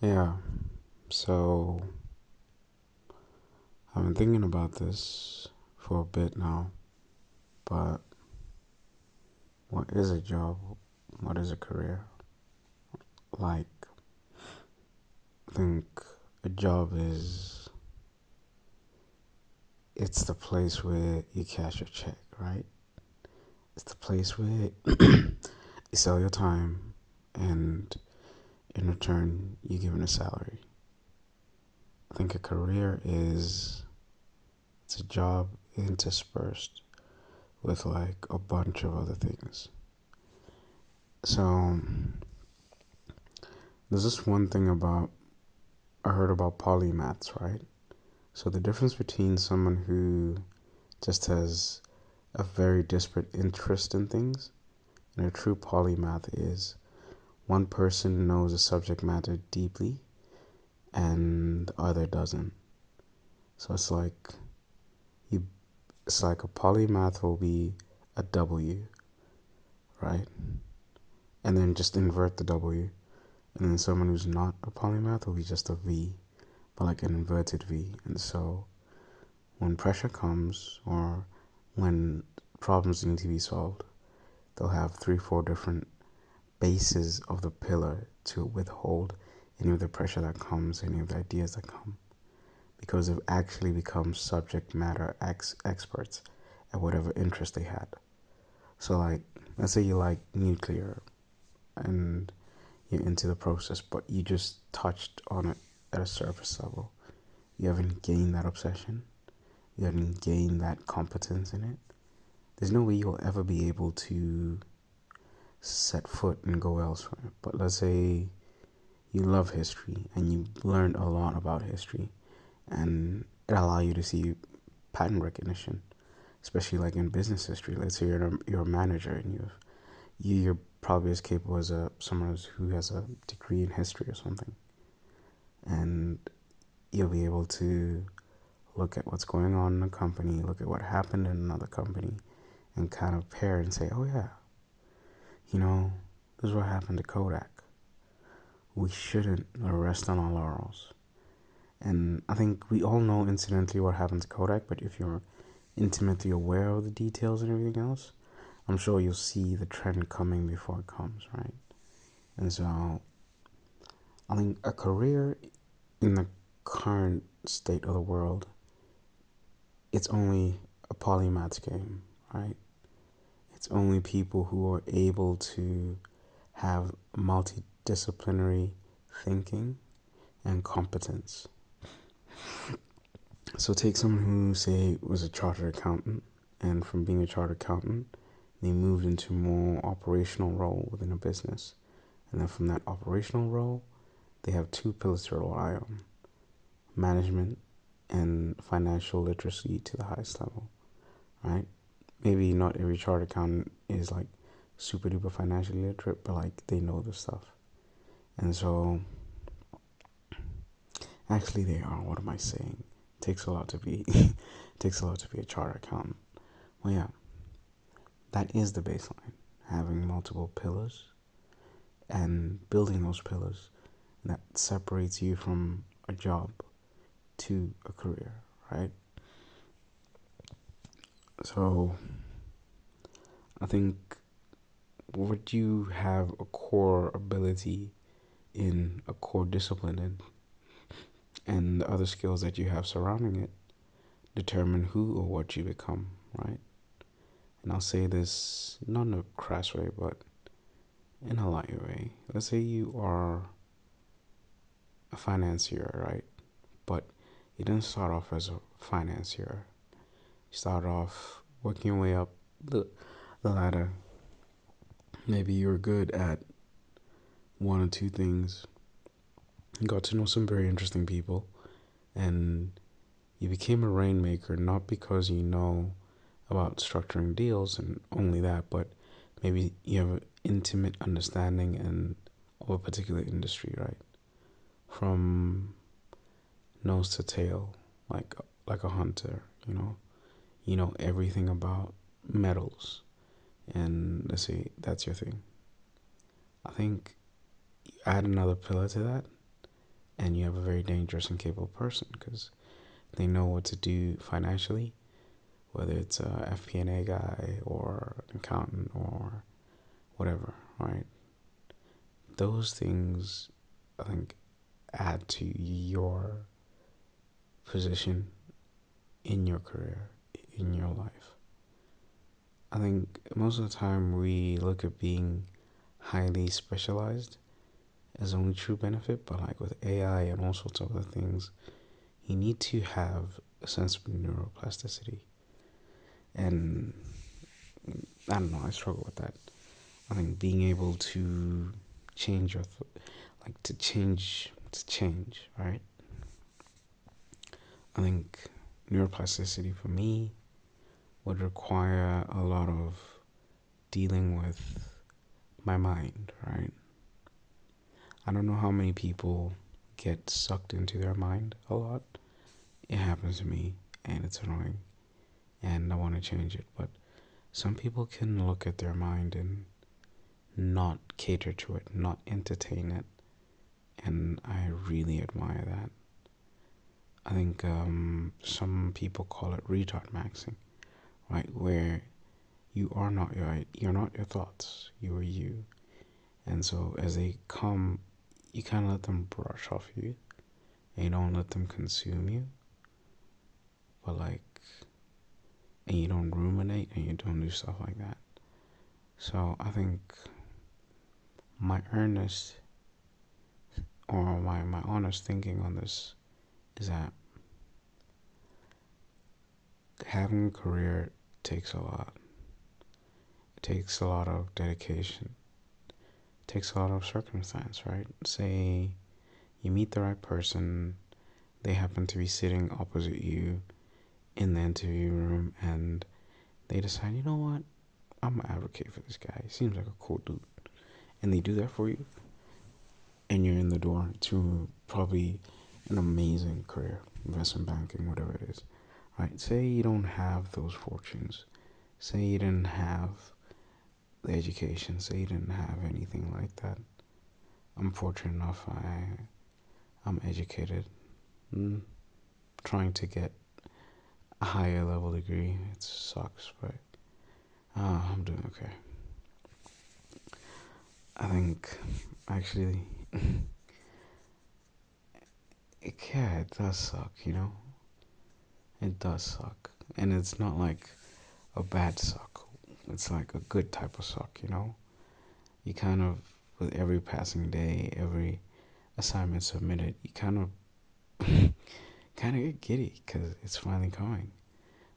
Yeah, so I've been thinking about this for a bit now, but what is a job? What is a career? Like, I think a job it's the place where you cash your check, right? It's the place where you sell your time and in return you're given a salary. I think a career it's a job interspersed with like a bunch of other things. So there's this one thing about I heard about polymaths, right? So the difference between someone who just has a very disparate interest in things and a true polymath is one person knows a subject matter deeply and the other doesn't. So you it's like a polymath will be a W, right? And then just invert the W. And then someone who's not a polymath will be just a V, but like an inverted V. And so when pressure comes or when problems need to be solved, they'll have three, four different bases of the pillar to withhold any of the pressure that comes, any of the ideas that come, because they've actually become subject matter experts at whatever interest they had. So, like, let's say you like nuclear and you're into the process, but you just touched on it at a surface level. You haven't gained that obsession, you haven't gained that competence in it. There's no way you'll ever be able to set foot and go elsewhere. But let's say you love history and you learned a lot about history and it allows you to see pattern recognition, especially like in business history. Let's say you're a manager and you're probably as capable as someone who has a degree in history or something, and you'll be able to look at what's going on in a company, look at what happened in another company, and kind of pair and say, oh yeah, you know, this is what happened to Kodak. We shouldn't rest on our laurels. And I think we all know incidentally what happened to Kodak, but if you're intimately aware of the details and everything else, I'm sure you'll see the trend coming before it comes, right? And so I think a career in the current state of the world, it's only a polymath game, right? It's only people who are able to have multidisciplinary thinking and competence. So take someone who, say, was a chartered accountant, and from being a chartered accountant, they moved into more operational role within a business. And then from that operational role, they have two pillars to rely on: management and financial literacy to the highest level, right? Maybe not every chartered accountant is like super duper financially literate, but like they know the stuff. And so, actually, they are. What am I saying? It takes a lot to be, takes a lot to be a chartered accountant. Well, yeah, that is the baseline. Having multiple pillars and building those pillars that separates you from a job to a career, right? So I think would you have a core ability in a core discipline in, and the other skills that you have surrounding it determine who or what you become, right? And I'll say this not in a crass way, but in a light way. Let's say you are a financier, right? But you didn't start off as a financier. You start off working your way up the ladder. Maybe you're good at one or two things. You got to know some very interesting people, and you became a rainmaker not because you know about structuring deals and only that, but maybe you have an intimate understanding of a particular industry, right? From nose to tail, like a hunter, you know everything about metals, and let's say that's your thing. I think you add another pillar to that, and you have a very dangerous and capable person because they know what to do financially, whether it's a FP&A guy or an accountant or whatever, right? Those things, I think, add to your position in your career, in your life. I think most of the time we look at being highly specialized as only true benefit, but like with AI and all sorts of other things, you need to have a sense of neuroplasticity. And I don't know, I struggle with that. I think being able to change your, to change, right? I think neuroplasticity for me would require a lot of dealing with my mind, right? I don't know how many people get sucked into their mind a lot. It happens to me, and it's annoying, and I want to change it. But some people can look at their mind and not cater to it, not entertain it, and I really admire that. I think some people call it retard maxing, right? Where you're not your thoughts, you are you, and so as they come, you kind of let them brush off you, and you don't let them consume you, but and you don't ruminate and you don't do stuff like that. So I think my earnest or my honest thinking on this is that having a career takes a lot. It takes a lot of dedication. It takes a lot of circumstance, right? Say you meet the right person, they happen to be sitting opposite you in the interview room, and they decide, you know what, I'm gonna advocate for this guy. He seems like a cool dude. And they do that for you, and you're in the door to probably an amazing career, investment banking, whatever it is, right? Say you don't have those fortunes. Say you didn't have the education. Say you didn't have anything like that. I'm fortunate enough. I'm educated. Trying to get a higher level degree. It sucks, but I'm doing okay. I think actually, it does suck, you know? It does suck. And it's not like a bad suck. It's like a good type of suck, you know? You kind of, with every passing day, every assignment submitted, you kind of get giddy because it's finally coming.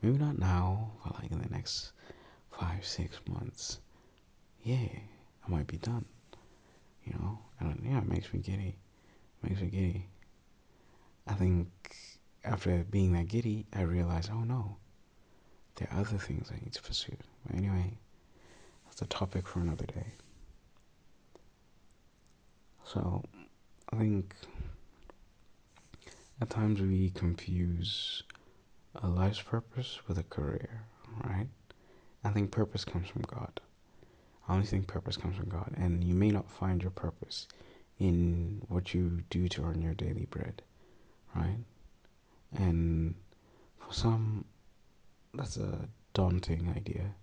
Maybe not now, but like in the next 5-6 months, yeah, I might be done, you know? And yeah, it makes me giddy. I think after being that giddy, I realized, oh no, there are other things I need to pursue. But anyway, that's a topic for another day. So, I think at times we confuse a life's purpose with a career, right? I think purpose comes from God. I only think purpose comes from God. And you may not find your purpose in what you do to earn your daily bread, right? And for some, that's a daunting idea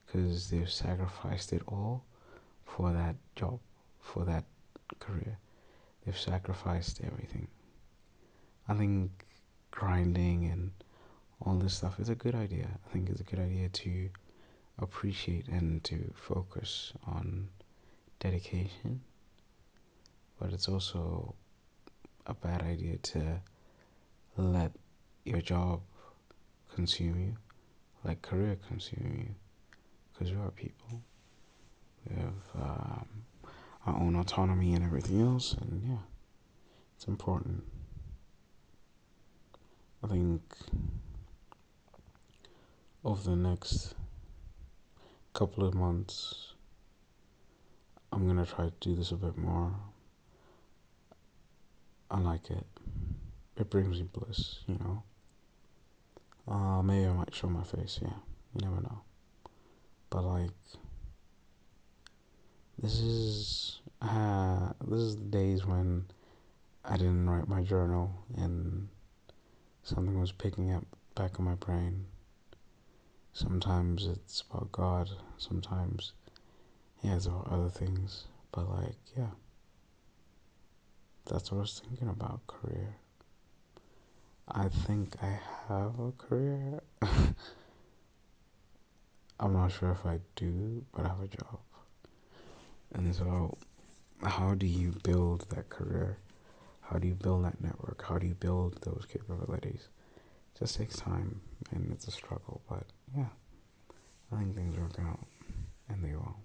because they've sacrificed it all for that job, for that career. They've sacrificed everything. I think grinding and all this stuff is a good idea. I think it's a good idea to appreciate and to focus on dedication, but it's also a bad idea to let your job consume you, like career consume you, because we are people. We have our own autonomy and everything else, and yeah, it's important. I think over the next couple of months, I'm gonna try to do this a bit more. I like it. It brings me bliss, you know. Maybe I might show my face, yeah. You never know. But this is the days when I didn't write my journal and something was picking up back in my brain. Sometimes it's about God, sometimes, yeah, it's about other things. But, like, yeah, that's what I was thinking about career. I think I have a career. I'm not sure if I do, but I have a job. And so, how do you build that career? How do you build that network? How do you build those capabilities? It just takes time and it's a struggle, but yeah, I think things work out and they will.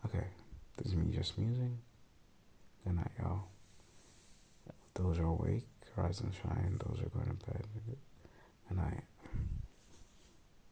Okay, this is me just musing. Good night, y'all. Those are awake, rise and shine. Those are going to bed. Good night.